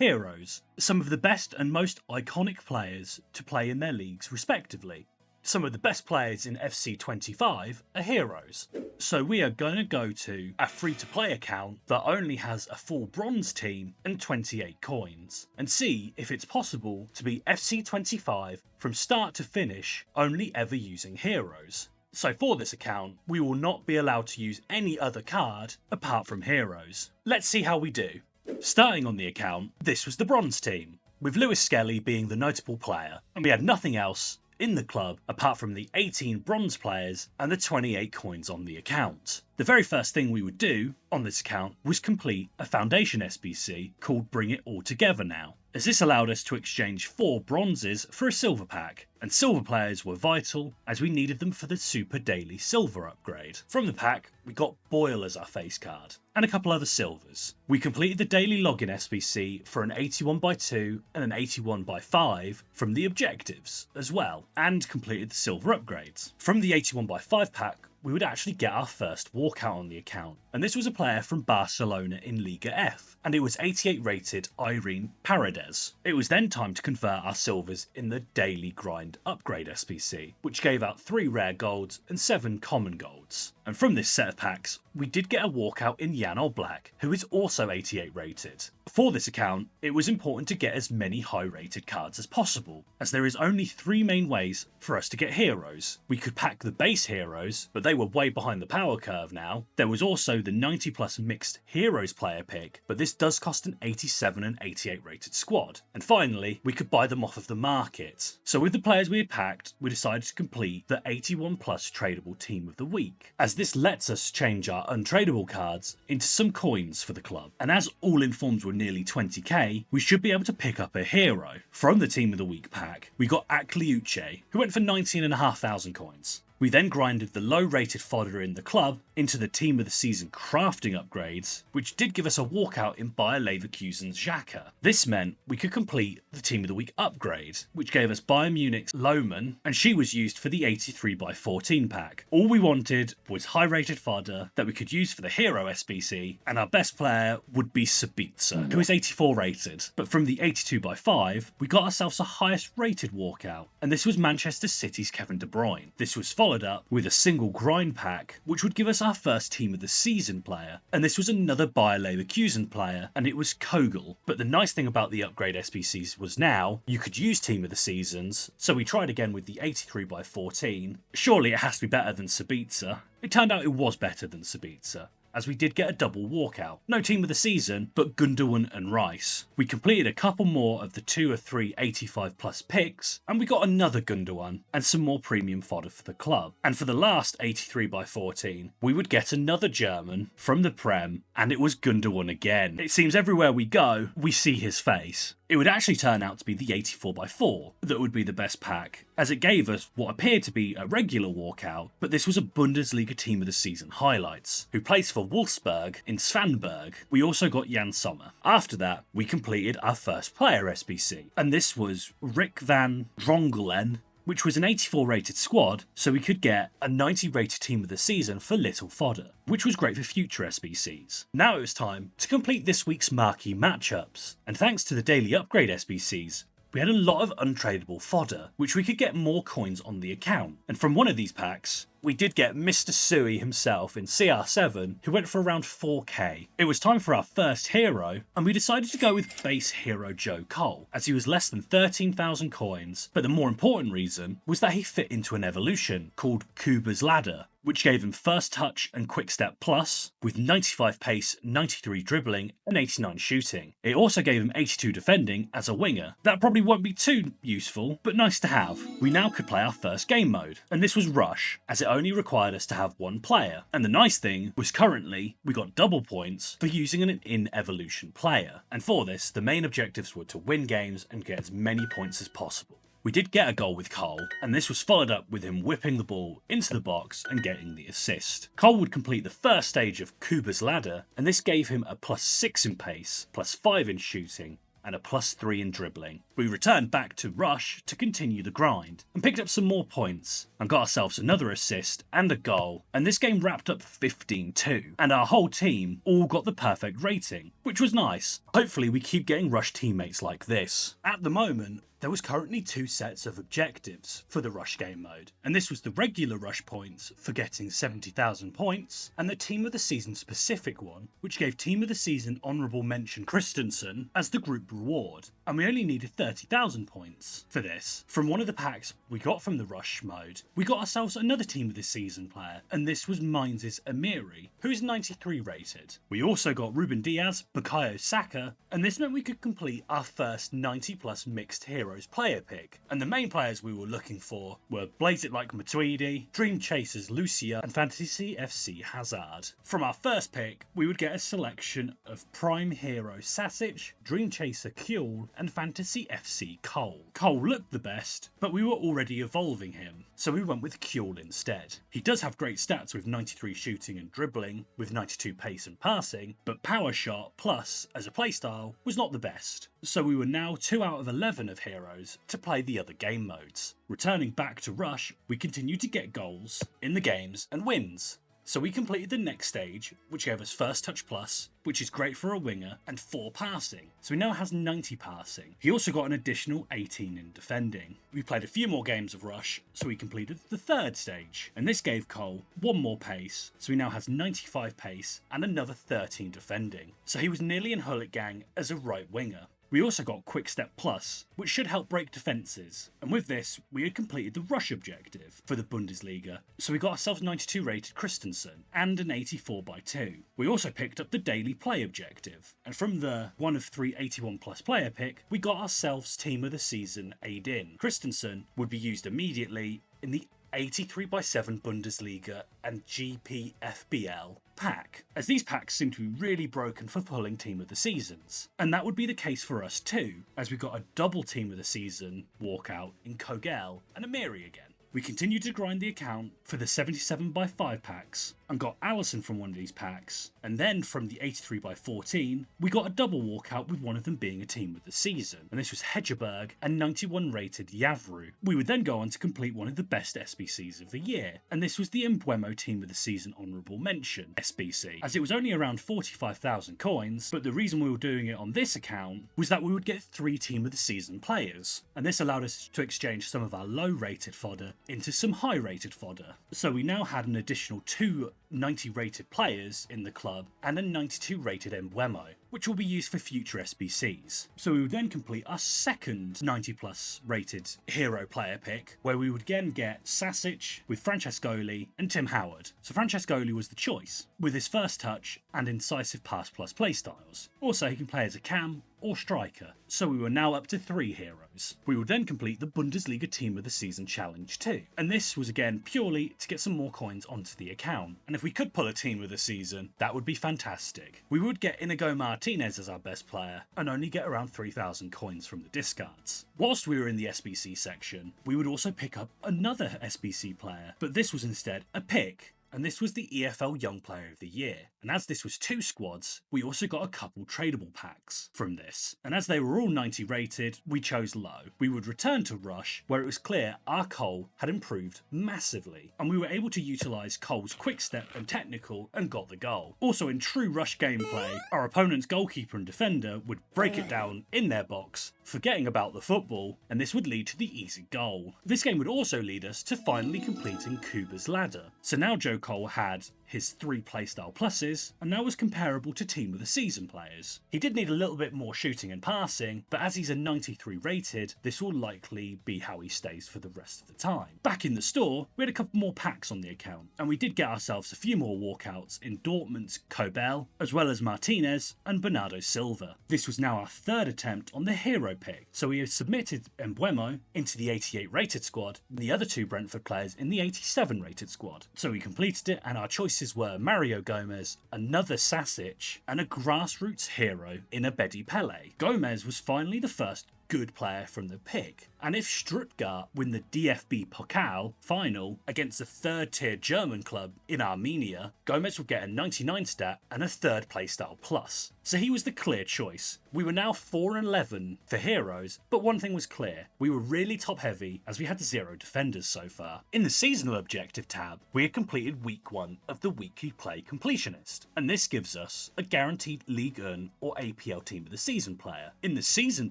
Heroes, some of the best and most iconic players to play in their leagues respectively. Some of the best players in FC25 are heroes. So we are going to go to a free-to-play account that only has a full bronze team and 28 coins, and see if it's possible to beat FC25 from start to finish only ever using heroes. So for this account, we will not be allowed to use any other card apart from heroes. Let's see how we do. Starting on the account, this was the bronze team, with Lewis Skelly being the notable player, and we had nothing else in the club apart from the 18 bronze players and the 28 coins on the account. The very first thing we would do on this account was complete a foundation SBC called Bring It All Together Now, as this allowed us to exchange 4 bronzes for a silver pack, and silver players were vital as we needed them for the Super Daily Silver upgrade. From the pack, we got Boyle as our face card, and a couple other silvers. We completed the daily login SBC for an 81x2 and an 81x5 from the objectives as well, and completed the silver upgrades. From the 81x5 pack, we would actually get our first walkout on the account, and this was a player from Barcelona in Liga F, and it was 88 rated Irene Paredes. It was then time to convert our silvers in the daily grind upgrade SBC, which gave out 3 rare golds and 7 common golds. And from this set of packs, we did get a walkout in Jan Oblak, who is also 88 rated. For this account, it was important to get as many high rated cards as possible, as there is only 3 main ways for us to get heroes. We could pack the base heroes, but they were way behind the power curve now. There was also the 90 plus mixed heroes player pick, but this does cost an 87 and 88 rated squad. And finally, we could buy them off of the market. So with the players we had packed, we decided to complete the 81 plus tradable team of the week, as this lets us change our untradeable cards into some coins for the club. And as all informs were nearly 20k, we should be able to pick up a hero. From the team of the week pack, we got Akliuche, who went for 19,500 coins. We then grinded the low rated fodder in the club into the team of the season crafting upgrades, which did give us a walkout in Bayer Leverkusen's Xhaka. This meant we could complete the team of the week upgrade, which gave us Bayern Munich's Lohman, and she was used for the 83x14 pack. All we wanted was high rated fodder that we could use for the hero SBC, and our best player would be Sabitzer, who is 84 rated. But from the 82x5, we got ourselves a highest rated walkout, and this was Manchester City's Kevin De Bruyne. This was followed up with a single grind pack, which would give us our first team of the season player, and this was another Bayer Leverkusen player, and it was Kogel. But the nice thing about the upgrade SBCs was now you could use team of the seasons, so we tried again with the 83x14. Surely it has to be better than Sabitzer. It turned out it was better than Sabitzer, as we did get a double walkout. No team of the season, but Gundogan and Rice. We completed a couple more of the 2 or 3 85 plus picks, and we got another Gundogan and some more premium fodder for the club. And for the last 83x14, we would get another German from the Prem, and it was Gundogan again. It seems everywhere we go, we see his face. It would actually turn out to be the 84x4 that would be the best pack, as it gave us what appeared to be a regular walkout, but this was a Bundesliga team of the season highlights, who plays for Wolfsburg in Svanberg. We also got Jan Sommer. After that, we completed our first player SBC, and this was Rick van Drongelen, which was an 84 rated squad, so we could get a 90 rated team of the season for little fodder, which was great for future SBCs. Now it was time to complete this week's marquee matchups, and thanks to the daily upgrade SBCs, we had a lot of untradeable fodder, which we could get more coins on the account. And from one of these packs, we did get Mr. Sui himself in CR7, who went for around 4k. It was time for our first hero, and we decided to go with base hero Joe Cole, as he was less than 13,000 coins, but the more important reason was that he fit into an evolution called Kuba's Ladder, which gave him first touch and quick step plus, with 95 pace, 93 dribbling, and 89 shooting. It also gave him 82 defending as a winger. That probably won't be too useful, but nice to have. We now could play our first game mode, and this was Rush, as it only required us to have one player. And the nice thing was currently, we got double points for using an in-evolution player. And for this, the main objectives were to win games and get as many points as possible. We did get a goal with Cole, and this was followed up with him whipping the ball into the box and getting the assist. Cole would complete the first stage of Kuba's Ladder, and this gave him a +6 in pace, +5 in shooting, and a +3 in dribbling. We returned back to Rush to continue the grind and picked up some more points and got ourselves another assist and a goal, and this game wrapped up 15-2 and our whole team all got the perfect rating, which was nice. Hopefully we keep getting Rush teammates like this. At the moment, there was currently 2 sets of objectives for the Rush game mode, and this was the regular Rush points for getting 70,000 points, and the Team of the Season specific one, which gave Team of the Season honourable mention Christensen as the group reward, and we only needed 30,000 points for this. From one of the packs we got from the Rush mode, we got ourselves another Team of the Season player, and this was Mainz' Amiri, who is 93 rated. We also got Ruben Diaz, Bukayo Saka, and this meant we could complete our first 90 plus mixed hero player pick, and the main players we were looking for were Blaze It Like Matuidi, Dream Chasers Lucia, and Fantasy FC Hazard. From our first pick, we would get a selection of Prime Hero Sasic, Dream Chaser Kuhl, and Fantasy FC Cole. Cole looked the best, but we were already evolving him, so we went with Kuhl instead. He does have great stats with 93 shooting and dribbling, with 92 pace and passing, but Power Shot plus, as a playstyle, was not the best. So we were now 2 out of 11 of heroes to play the other game modes. Returning back to Rush, we continued to get goals in the games and wins. So we completed the next stage, which gave us First Touch Plus, which is great for a winger, and 4 passing. So he now has 90 passing. He also got an additional 18 in defending. We played a few more games of Rush, so we completed the 3rd stage. And this gave Cole 1 more pace, so he now has 95 pace and another 13 defending. So he was nearly in Hullet Gang as a right winger. We also got Quick Step Plus, which should help break defences, and with this we had completed the Rush objective for the Bundesliga, so we got ourselves 92 rated Christensen and an 84/2. We also picked up the Daily Play objective, and from the 1 of 3 81 plus player pick, we got ourselves Team of the Season Aid-in. Christensen would be used immediately in the 83/7 Bundesliga and GPFBL pack, as these packs seem to be really broken for pulling Team of the Seasons. And that would be the case for us too, as we got a double Team of the Season walkout in Kogel and Amiri again. We continued to grind the account for the 77/5 packs and got Allison from one of these packs, and then from the 83/14 we got a double walkout with one of them being a Team of the Season, and this was Hedgeberg and 91 rated Yavru. We would then go on to complete one of the best SBCs of the year, and this was the Embuemo Team of the Season honourable mention SBC, as it was only around 45,000 coins, but the reason we were doing it on this account was that we would get 3 Team of the Season players, and this allowed us to exchange some of our low rated fodder into some high rated fodder. So we now had an additional 2 90 rated players in the club and a 92 rated Embuemo, which will be used for future SBCs. So we would then complete our second 90 plus rated hero player pick, where we would again get Sasic with Francescoli and Tim Howard. So Francescoli was the choice, with his first touch and incisive pass plus playstyles. Also he can play as a cam or striker, so we were now up to 3 heroes. We would then complete the Bundesliga Team of the Season Challenge too, and this was again purely to get some more coins onto the account, and if we could pull a Team of the Season, that would be fantastic. We would get Inigo Martinez as our best player, and only get around 3,000 coins from the discards. Whilst we were in the SBC section, we would also pick up another SBC player, but this was instead a pick, and this was the EFL Young Player of the Year. And as this was 2 squads, we also got a couple tradable packs from this. And as they were all 90 rated, we chose low. We would return to Rush, where it was clear our Cole had improved massively, and we were able to utilise Cole's quick step and technical and got the goal. Also in true Rush gameplay, our opponent's goalkeeper and defender would break it down in their box, forgetting about the football, and this would lead to the easy goal. This game would also lead us to finally completing Kuba's ladder. So now Joe Cole had his 3 playstyle pluses, and that was comparable to Team of the Season players. He did need a little bit more shooting and passing, but as he's a 93 rated, this will likely be how he stays for the rest of the time. Back in the store, we had a couple more packs on the account, and we did get ourselves a few more walkouts in Dortmund's Kobel, as well as Martinez and Bernardo Silva. This was now our 3rd attempt on the hero pick, so we have submitted Embuemo into the 88 rated squad, and the other 2 Brentford players in the 87 rated squad. So we completed it, and our choices were Mario Gomez, another Sasic, and a grassroots hero in Abedi Pele. Gomez was finally the first good player from the pick. And if Stuttgart win the DFB Pokal final against the third tier German club in Armenia, Gomez would get a 99 stat and a third playstyle plus. So he was the clear choice. We were now 4-11 for heroes, but one thing was clear, we were really top heavy as we had 0 defenders so far. In the seasonal objective tab, we had completed week 1 of the weekly play completionist, and this gives us a guaranteed Ligue 1 or APL team of the season player. In the season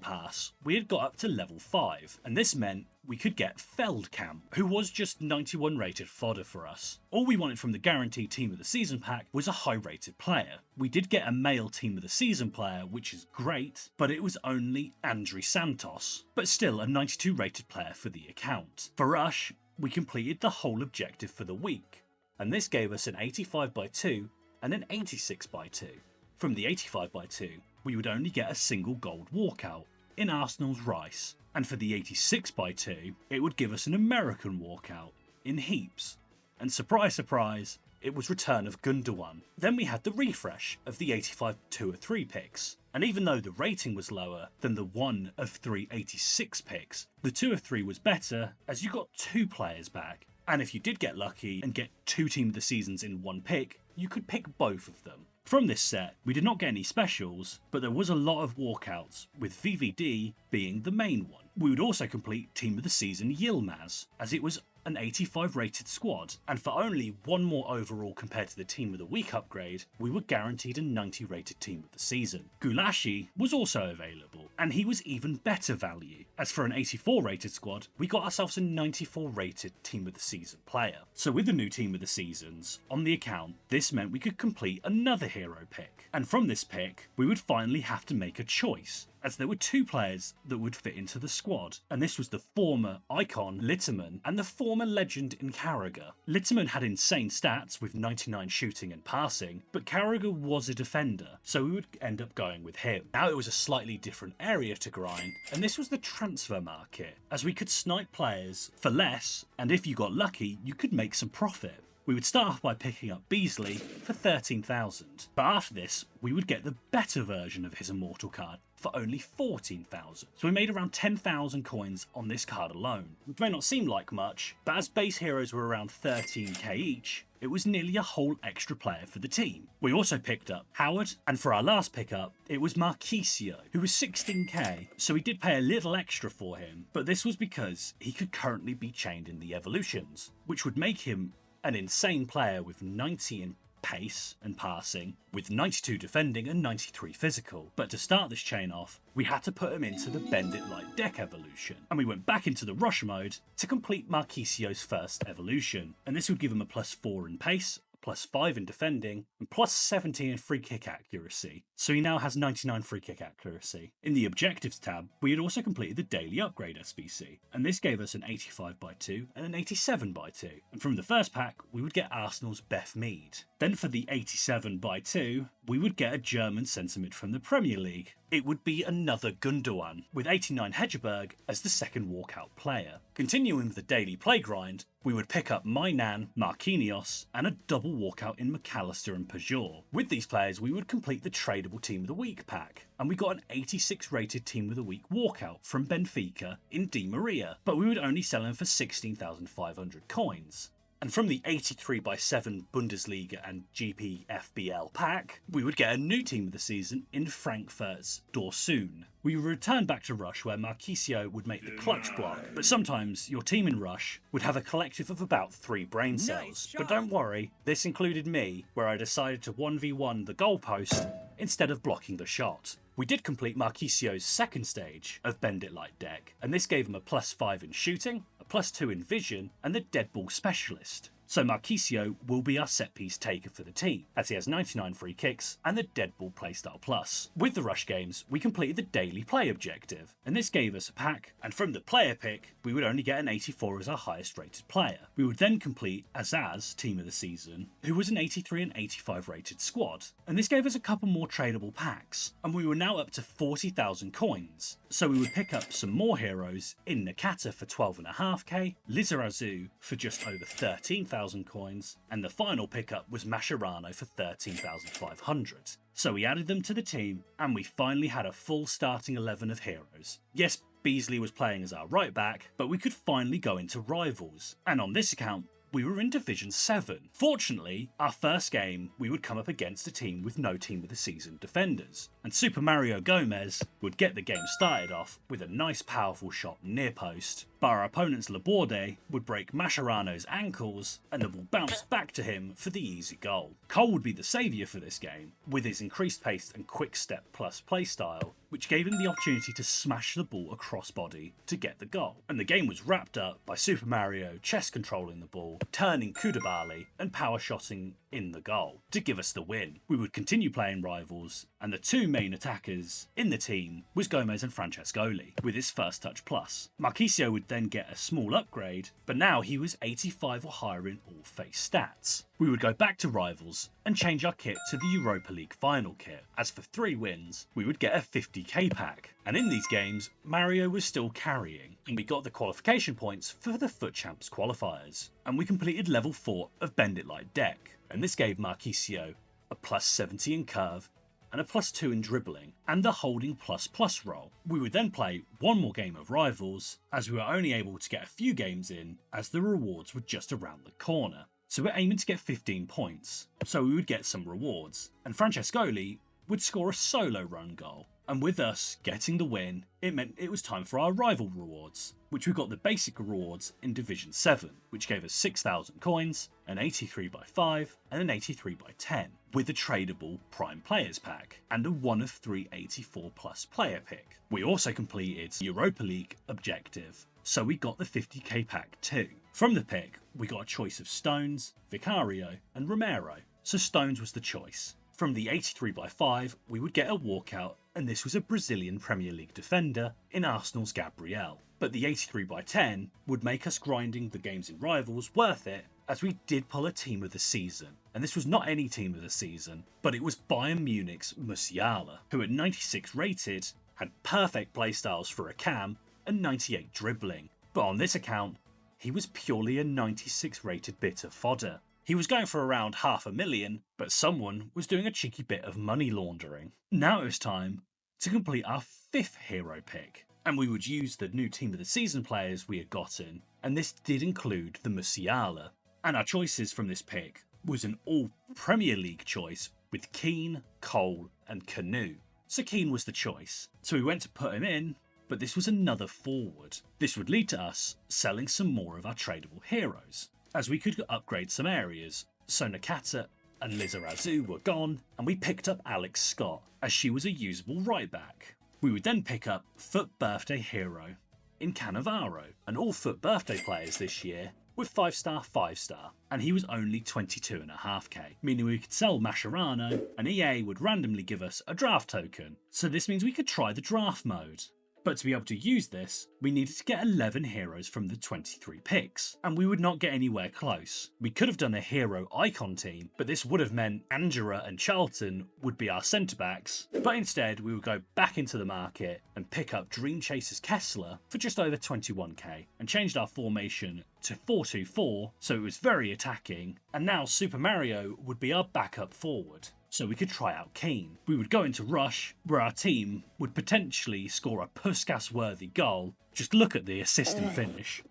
pass, we had got up to level 5, and this meant we could get Feldkamp, who was just 91 rated fodder for us. All we wanted from the guaranteed team of the season pack was a high rated player. We did get a male team of the season player, which is great, but it was only Andri Santos, but still a 92 rated player for the account. For Rush, we completed the whole objective for the week, and this gave us an 85/2 and an 86/2. From the 85/2, we would only get a single gold walkout in Arsenal's Rice, and for the 86/2, it would give us an American walkout in Heaps. And surprise, surprise, it was return of Gundogan. Then we had the refresh of the 85/2 of 3 picks, and even though the rating was lower than the 1 of 3 86 picks, the 2 of 3 was better as you got 2 players back. And if you did get lucky and get 2 team of the seasons in 1 pick, you could pick both of them. From this set, we did not get any specials, but there was a lot of walkouts, with VVD being the main one. We would also complete Team of the Season Yilmaz, as it was an 85 rated squad, and for only 1 more overall compared to the Team of the Week upgrade, we were guaranteed a 90 rated Team of the Season. Gulashi was also available, and he was even better value, as for an 84 rated squad, we got ourselves a 94 rated Team of the Season player. So with the new Team of the Seasons on the account, this meant we could complete another hero pick, and from this pick, we would finally have to make a choice, as there were 2 players that would fit into the squad, and this was the former icon Litterman and the former legend in Carragher. Litterman had insane stats with 99 shooting and passing, but Carragher was a defender, so we would end up going with him. Now it was a slightly different area to grind, and this was the transfer market, as we could snipe players for less, and if you got lucky, you could make some profit. We would start off by picking up Beasley for 13,000, but after this, we would get the better version of his Immortal card for only 14,000. So we made around 10,000 coins on this card alone, which may not seem like much, but as base heroes were around 13k each, it was nearly a whole extra player for the team. We also picked up Howard, and for our last pickup, it was Marquisio, who was 16k, so we did pay a little extra for him, but this was because he could currently be chained in the evolutions, which would make him an insane player with 90 in pace and passing, with 92 defending and 93 physical. But to start this chain off, we had to put him into the Bend It Like deck evolution, and we went back into the rush mode to complete Marquisio's first evolution, and this would give him a +4 in pace, +5 in defending, and +17 in free kick accuracy, so he now has 99 free kick accuracy. In the objectives tab, we had also completed the daily upgrade SBC, and this gave us an 85/2 and an 87/2, and from the first pack, we would get Arsenal's Beth Mead. Then for the 87/2, we would get a German centre mid from the Premier League. It would be another Gundogan, with 89 Hedgeberg as the second walkout player. Continuing with the daily play grind, we would pick up Mainan, Marquinhos, and a double walkout in McAllister and Pajor. With these players, we would complete the tradable Team of the Week pack, and we got an 86 rated Team of the Week walkout from Benfica in Di Maria, but we would only sell him for 16,500 coins. And from the 83/7 Bundesliga and GPFBL pack, we would get a new Team of the Season in Frankfurt's Dorsun. We would return back to Rush where Marquisio would make the clutch block, but sometimes your team in Rush would have a collective of about 3 brain cells. But don't worry, this included me, where I decided to 1v1 the goalpost instead of blocking the shot. We did complete Marquisio's second stage of Bend It Like deck, and this gave him a +5 in shooting, a +2 in vision, and the dead ball specialist. So Marquisio will be our set piece taker for the team, as he has 99 free kicks and the dead ball playstyle plus. With the rush games, we completed the daily play objective, and this gave us a pack, and from the player pick, we would only get an 84 as our highest rated player. We would then complete Azaz, Team of the Season, who was an 83 and 85 rated squad, and this gave us a couple more tradable packs, and we were now up to 40,000 coins. So we would pick up some more heroes in Nakata for 12.5k, Lizarazu for just over 13,000, 6,000 coins, and the final pickup was Mascherano for 13,500. So we added them to the team, and we finally had a full starting 11 of heroes. Yes, Beasley was playing as our right back, but we could finally go into rivals, and on this account, we were in Division 7. Fortunately, our first game, we would come up against a team with no team of the season defenders, and Super Mario Gomez would get the game started off with a nice powerful shot near post, but our opponent's Laborde would break Mascherano's ankles, and the ball bounced back to him for the easy goal. Cole would be the saviour for this game, with his increased pace and quick step plus playstyle, which gave him the opportunity to smash the ball across body to get the goal. And the game was wrapped up by Super Mario chest controlling the ball, turning Kudabali and power shotting in the goal to give us the win. We would continue playing rivals, and the two main attackers in the team was Gomez and Francescoli with his first touch plus. Marchisio would then get a small upgrade, but now he was 85 or higher in all face stats. We would go back to rivals and change our kit to the Europa League final kit, as for 3 wins we would get a 50k pack, and in these games Mario was still carrying, and we got the qualification points for the FUT Champs qualifiers, and we completed level 4 of Bend It Like Deck, and this gave Marchisio a plus 70 in curve and a plus 2 in dribbling, and the holding plus role. We would then play one more game of rivals, as we were only able to get a few games in as the rewards were just around the corner. So we're aiming to get 15 points, so we would get some rewards, and Francescoli would score a solo run goal, and with us getting the win, it meant it was time for our rival rewards, which we got the basic rewards in Division 7, which gave us 6,000 coins, an 83x5 and an 83x10, with a tradable Prime Players pack, and a 1 of 3 84 plus player pick. We also completed Europa League objective, so we got the 50k pack too. From the pick, we got a choice of Stones, Vicario and Romero, so Stones was the choice. From the 83x5, we would get a walkout, and this was a Brazilian Premier League defender in Arsenal's Gabriel. But the 83x10 would make us grinding the games in rivals worth it, as we did pull a team of the season. And this was not any team of the season, but it was Bayern Munich's Musiala, who at 96 rated, had perfect playstyles for a cam and 98 dribbling. But on this account, he was purely a 96 rated bit of fodder. He was going for around $500,000, but someone was doing a cheeky bit of money laundering. Now it was time to complete our 5th hero pick, and we would use the new team of the season players we had gotten, and this did include the Musiala. And our choices from this pick was an all Premier League choice with Keane, Cole and Canu. So Keane was the choice, so we went to put him in, but this was another forward. This would lead to us selling some more of our tradable heroes, as we could upgrade some areas, so Nakata and Lizarazu were gone, and we picked up Alex Scott, as she was a usable right back. We would then pick up FUT Birthday Hero in Cannavaro, and all FUT Birthday players this year were 5-star, 5-star, and he was only 22.5k, meaning we could sell Mascherano, and EA would randomly give us a draft token, so this means we could try the draft mode. But to be able to use this, we needed to get 11 heroes from the 23 picks, and we would not get anywhere close. We could have done a hero icon team, but this would have meant Angera and Charlton would be our centre backs, but instead we would go back into the market and pick up Dream Chasers Kessler for just over 21k, and changed our formation to 4-2-4, so it was very attacking, and now Super Mario would be our backup forward, so we could try out Keane. We would go into Rush, where our team would potentially score a Puskas-worthy goal. Just look at the assist and finish.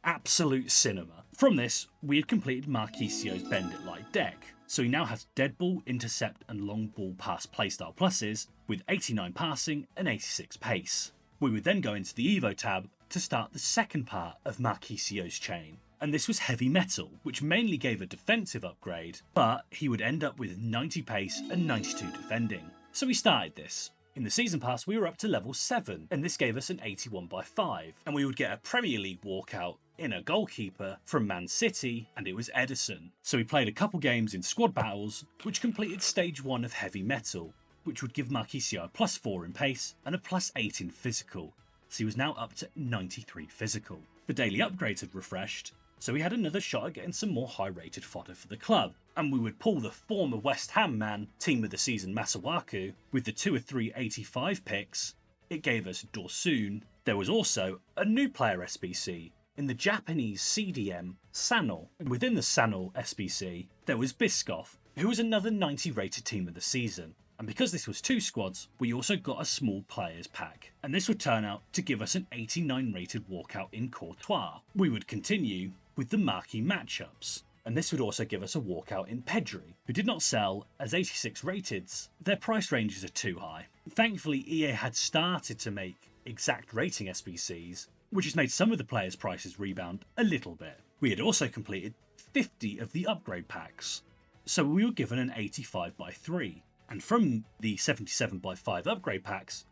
Absolute cinema. From this, we had completed Marchisio's Bend It Like deck, so he now has dead ball, intercept and long ball pass playstyle pluses, with 89 passing and 86 pace. We would then go into the Evo tab to start the second part of Marchisio's chain, and this was heavy metal, which mainly gave a defensive upgrade, but he would end up with 90 pace and 92 defending. So we started this. In the season pass we were up to level 7, and this gave us an 81x5, and we would get a Premier League walkout in a goalkeeper from Man City, and it was Edison. So we played a couple games in squad battles, which completed stage 1 of heavy metal, which would give Marchisio a +4 in pace and a +8 in physical, so he was now up to 93 physical. The daily upgrades had refreshed, so we had another shot at getting some more high rated fodder for the club, and we would pull the former West Ham man, team of the season Masawaku, with the 2 of 3 85 picks. It gave us Dorsoon. There was also a new player SBC, in the Japanese CDM Sanel. Within the Sanel SBC, there was Biscoff, who was another 90 rated team of the season. And because this was 2 squads, we also got a small players pack. And this would turn out to give us an 89 rated walkout in Courtois. We would continue with the marquee matchups. And this would also give us a walkout in Pedri, who did not sell as 86 rateds. Their price ranges are too high. Thankfully, EA had started to make exact rating SBCs, which has made some of the players' prices rebound a little bit. We had also completed 50 of the upgrade packs, so we were given an 85/3. And from the 77/5 upgrade packs,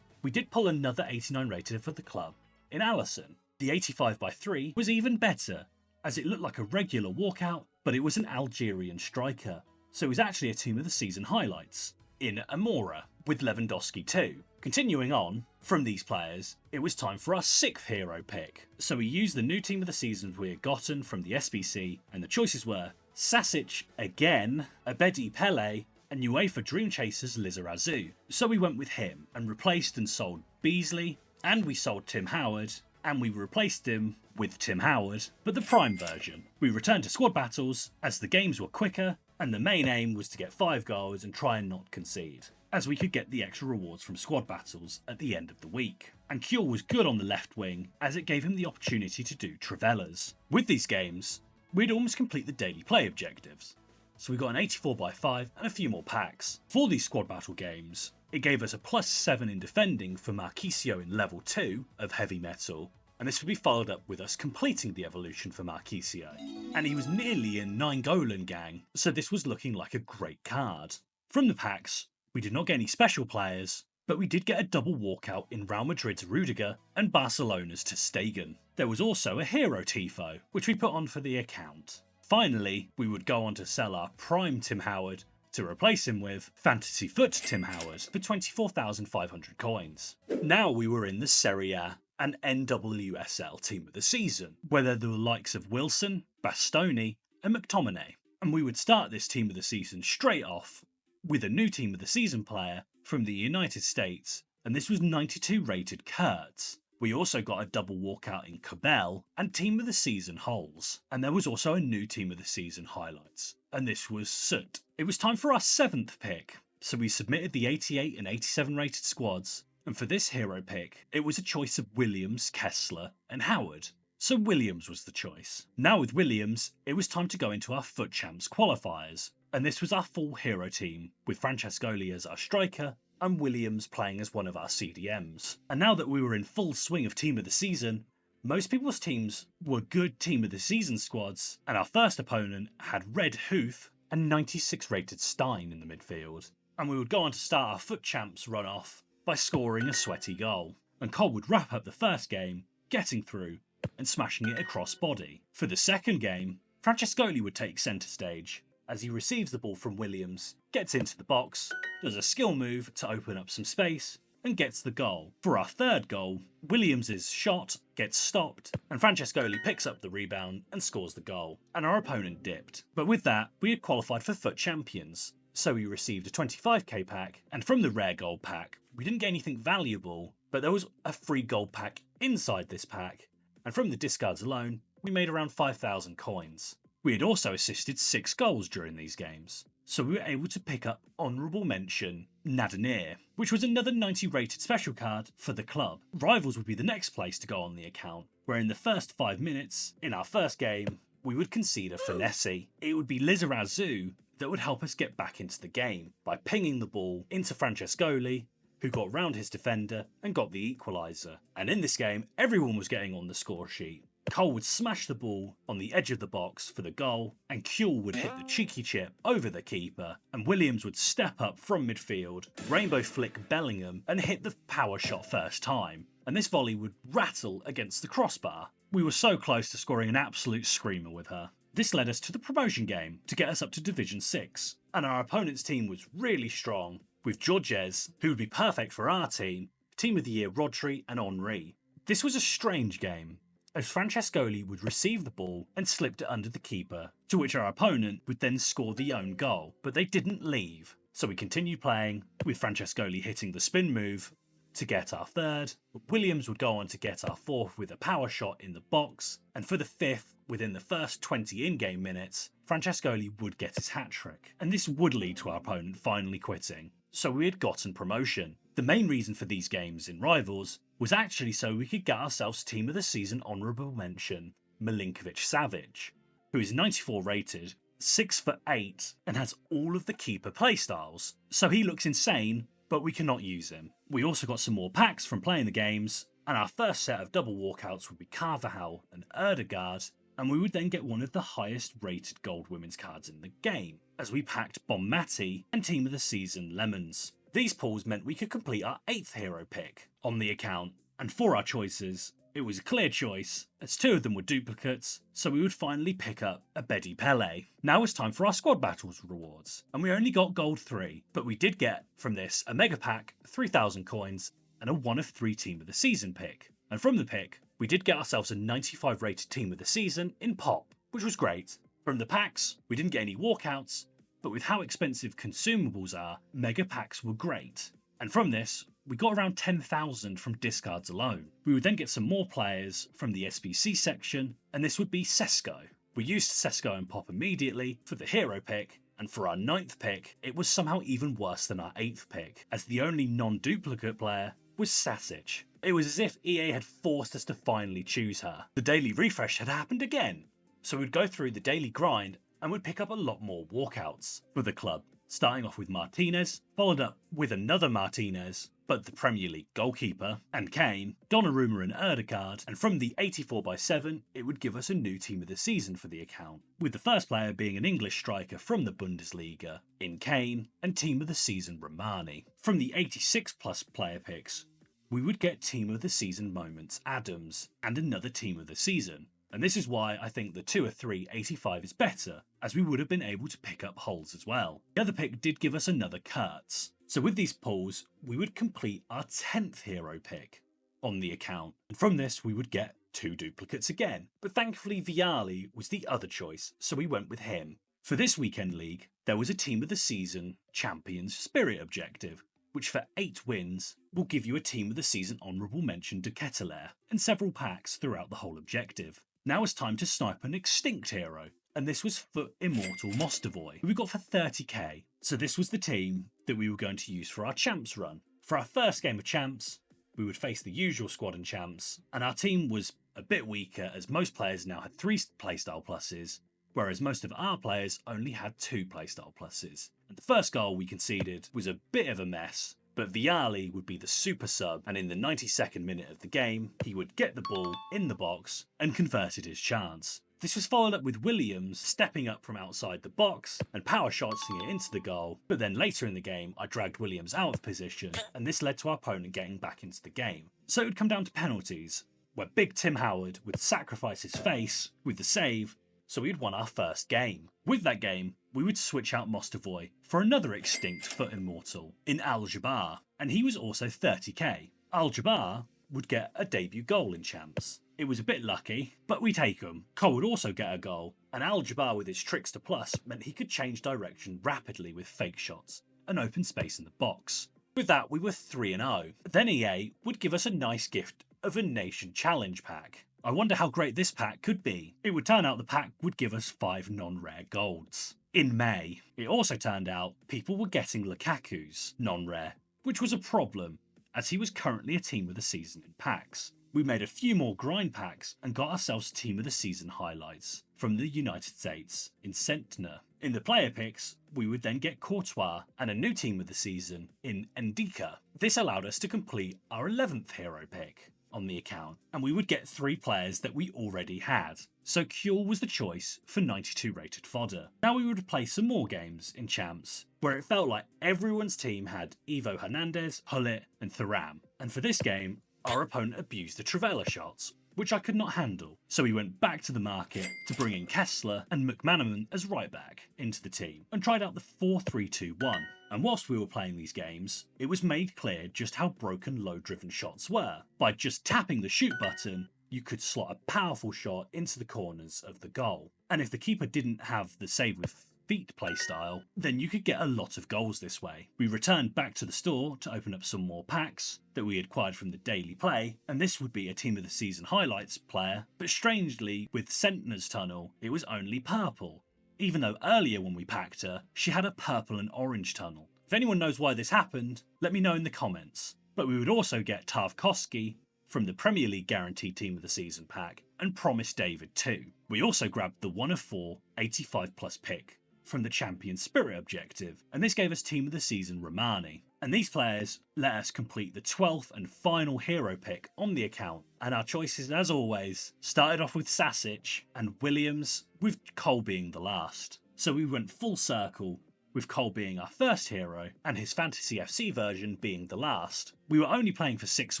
we did pull another 89 rated for the club in Alisson. The 85/3 was even better, as it looked like a regular walkout, but it was an Algerian striker, so it was actually a team of the season highlights in Amora with Lewandowski too. Continuing on from these players, it was time for our 6th hero pick. So we used the new team of the season we had gotten from the SBC, and the choices were Sasic again, Abedi Pele, and UEFA Dream Chasers Lizarazu. So we went with him and replaced and sold Beasley, and we sold Tim Howard, and we replaced him with Tim Howard, but the Prime version. We returned to squad battles as the games were quicker, and the main aim was to get 5 goals and try and not concede, as we could get the extra rewards from squad battles at the end of the week. And Kjell was good on the left wing, as it gave him the opportunity to do Trivellas. With these games, we'd almost complete the daily play objectives, so we got an 84/5 and a few more packs. For these squad battle games, it gave us a +7 in defending for Marquisio in level 2 of heavy metal, and this would be followed up with us completing the evolution for Marquisio. And he was nearly in 9 Golan gang, so this was looking like a great card. From the packs, we did not get any special players, but we did get a double walkout in Real Madrid's Rudiger and Barcelona's ter Stegen. There was also a hero Tifo, which we put on for the account. Finally, we would go on to sell our Prime Tim Howard to replace him with Fantasy Foot Tim Howard for 24,500 coins. Now we were in the Serie A and NWSL team of the season, where there were the likes of Wilson, Bastoni and McTominay. And we would start this team of the season straight off with a new team of the season player from the United States, and this was 92 rated Kurtz. We also got a double walkout in Cabell and team of the season Holes, and there was also a new team of the season highlights, and this was Soot. It was time for our 7th pick, so we submitted the 88 and 87 rated squads, and for this hero pick, it was a choice of Williams, Kessler and Howard. So Williams was the choice. Now with Williams, it was time to go into our Foot Champs qualifiers, and this was our full hero team, with Francescoli as our striker, and Williams playing as one of our CDMs. And now that we were in full swing of team of the season, most people's teams were good team of the season squads, and our first opponent had Red Huth and 96 rated Stein in the midfield. And we would go on to start our Foot Champs run off by scoring a sweaty goal, and Cole would wrap up the first game, getting through and smashing it across body. For the second game, Francescoli would take centre stage, as he receives the ball from Williams, gets into the box, does a skill move to open up some space, and gets the goal. For our third goal, Williams' shot gets stopped, and Francescoli picks up the rebound and scores the goal, and our opponent dipped. But with that, we had qualified for Foot Champions, so we received a 25k pack, and from the rare gold pack, we didn't get anything valuable, but there was a free gold pack inside this pack, and from the discards alone, we made around 5,000 coins. We had also assisted 6 goals during these games, so we were able to pick up honourable mention Nadanir, which was another 90 rated special card for the club. Rivals would be the next place to go on the account, where in the first 5 minutes, in our first game, we would concede a finesse. It would be Lizarazu that would help us get back into the game by pinging the ball into Francescoli, who got round his defender and got the equaliser. And in this game, everyone was getting on the score sheet. Cole would smash the ball on the edge of the box for the goal, and Kjell would hit the cheeky chip over the keeper, and Williams would step up from midfield, rainbow flick Bellingham, and hit the power shot first time, and this volley would rattle against the crossbar. We were so close to scoring an absolute screamer with her. This led us to the promotion game to get us up to Division 6, and our opponent's team was really strong, with Georges, who would be perfect for our team, Team of the Year Rodri and Henri. This was a strange game, as Francescoli would receive the ball and slipped it under the keeper, to which our opponent would then score the own goal, but they didn't leave. So we continued playing, with Francescoli hitting the spin move to get our third, Williams would go on to get our fourth with a power shot in the box, and for the fifth, within the first 20 in-game minutes, Francescoli would get his hat-trick, and this would lead to our opponent finally quitting. So we had gotten promotion. The main reason for these games in Rivals was actually so we could get ourselves Team of the Season honourable mention, Milinkovic-Savic, who is 94 rated, 6'8", and has all of the keeper playstyles. So he looks insane, but we cannot use him. We also got some more packs from playing the games, and our first set of double walkouts would be Carvajal and Erdegaard, and we would then get one of the highest rated gold women's cards in the game, as we packed Bonmati and Team of the Season Lemons. These pulls meant we could complete our 8th hero pick on the account, and for our choices, it was a clear choice, as 2 of them were duplicates, so we would finally pick up a Bedi Pele. Now it's time for our squad battles rewards, and we only got gold 3, but we did get from this a mega pack, 3,000 coins, and a 1 of 3 Team of the Season pick. And from the pick, we did get ourselves a 95 rated Team of the Season in Pop, which was great. From the packs, we didn't get any walkouts, but with how expensive consumables are, mega packs were great. And from this, we got around 10,000 from discards alone. We would then get some more players from the SBC section, and this would be Sesko. We used Sesko and Pop immediately for the hero pick, and for our 9th pick, it was somehow even worse than our 8th pick, as the only non-duplicate player was Sasic. It was as if EA had forced us to finally choose her. The daily refresh had happened again, so we'd go through the daily grind and would pick up a lot more walkouts for the club, starting off with Martinez, followed up with another Martinez, but the Premier League goalkeeper, and Kane, Donnarumma and Erdegaard, and from the 84x7 it would give us a new Team of the Season for the account, with the first player being an English striker from the Bundesliga, in Kane, and Team of the Season Romani. From the 86 plus player picks, we would get Team of the Season moments Adams, and another Team of the Season. And this is why I think the 2 of 3 85 is better, as we would have been able to pick up holes as well. The other pick did give us another Kurtz. So with these pulls, we would complete our 10th hero pick on the account. And from this, we would get 2 duplicates again. But thankfully, Vialli was the other choice, so we went with him. For this weekend league, there was a Team of the Season Champions Spirit objective, which for 8 wins will give you a Team of the Season honourable mention to Ketelaere and several packs throughout the whole objective. Now it's time to snipe an extinct hero, and this was for Immortal Mostovoy, who we got for 30k. So this was the team that we were going to use for our Champs run. For our first game of Champs, we would face the usual squad and Champs, and our team was a bit weaker as most players now had 3 playstyle pluses, whereas most of our players only had 2 playstyle pluses. And the first goal we conceded was a bit of a mess, but Vialli would be the super sub, and in the 92nd minute of the game, he would get the ball in the box and converted his chance. This was followed up with Williams stepping up from outside the box and power shotsing it into the goal, but then later in the game I dragged Williams out of position, and this led to our opponent getting back into the game. So it would come down to penalties, where Big Tim Howard would sacrifice his face with the save, so we'd won our first game. With that game, we would switch out Mostovoy for another extinct for Immortal in Al-Jabbar, and he was also 30k. Al-Jabbar would get a debut goal in Champs. It was a bit lucky, but we take him. Cole would also get a goal, and Al-Jabbar with his Trickster Plus meant he could change direction rapidly with fake shots and open space in the box. With that, we were 3-0. Then EA would give us a nice gift of a Nation Challenge pack. I wonder how great this pack could be. It would turn out the pack would give us 5 non-rare golds. In May, it also turned out people were getting Lukaku's non-rare, which was a problem, as he was currently a Team of the Season in packs. We made a few more grind packs and got ourselves Team of the Season highlights from the United States in Centner. In the player picks, we would then get Courtois and a new Team of the Season in Ndika. This allowed us to complete our 11th hero pick on the account, and we would get 3 players that we already had. So Kjol was the choice for 92 rated fodder. Now we would play some more games in Champs, where it felt like everyone's team had Ivo Hernandez, Hullet and Thuram. And for this game, our opponent abused the Trivela shots, which I could not handle. So we went back to the market to bring in Kessler and McManaman as right back into the team and tried out the 4-3-2-1. And whilst we were playing these games, it was made clear just how broken low-driven shots were. By just tapping the shoot button, you could slot a powerful shot into the corners of the goal. And if the keeper didn't have the save with feet playstyle, then you could get a lot of goals this way. We returned back to the store to open up some more packs that we had acquired from the daily play, and this would be a Team of the Season highlights player, but strangely, with Sentner's Tunnel, it was only purple. Even though earlier when we packed her, she had a purple and orange tunnel. If anyone knows why this happened, let me know in the comments. But we would also get Tarkovsky from the Premier League Guaranteed Team of the Season pack, and Promise David too. We also grabbed the 1 of 4 85 plus pick from the Champion Spirit objective, and this gave us Team of the Season Romani. And these players let us complete the 12th and final hero pick on the account, and our choices, as always, started off with Sasic and Williams, with Cole being the last. So we went full circle, with Cole being our first hero and his Fantasy FC version being the last. We were only playing for 6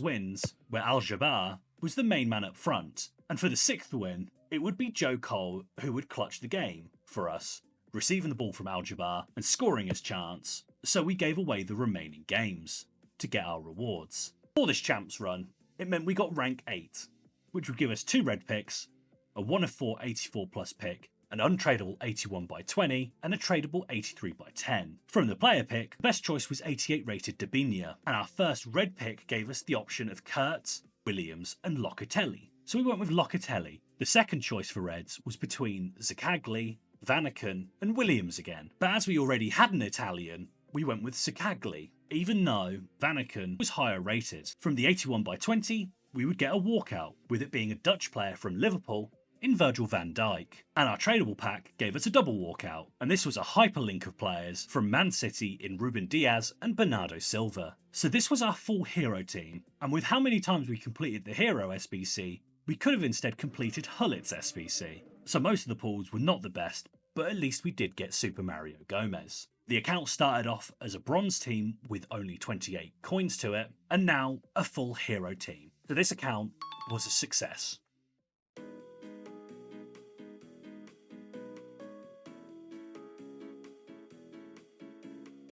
wins, where Al-Jabbar was the main man up front, and for the 6th win, it would be Joe Cole who would clutch the game for us, receiving the ball from Al-Jabbar and scoring his chance, so we gave away the remaining games to get our rewards. For this champs run, it meant we got rank 8, which would give us 2 red picks, a 1 of 4 84 plus pick, an untradeable 81 by 20, and a tradable 83 by 10. From the player pick, the best choice was 88 rated Dabinia, and our first red pick gave us the option of Kurtz, Williams, and Locatelli. So we went with Locatelli. The second choice for reds was between Zakagli, Vanaken, and Williams again. But as we already had an Italian, we went with Zakagli, even though Vanaken was higher rated. From the 81 by 20, we would get a walkout, with it being a Dutch player from Liverpool in Virgil van Dijk. And our tradable pack gave us a double walkout, and this was a hyperlink of players from Man City in Ruben Diaz and Bernardo Silva. So this was our full hero team, and with how many times we completed the hero SBC, we could have instead completed Hullit's SBC. So most of the pools were not the best, but at least we did get Super Mario Gomez. The account started off as a bronze team with only 28 coins to it, and now a full hero team. So this account was a success.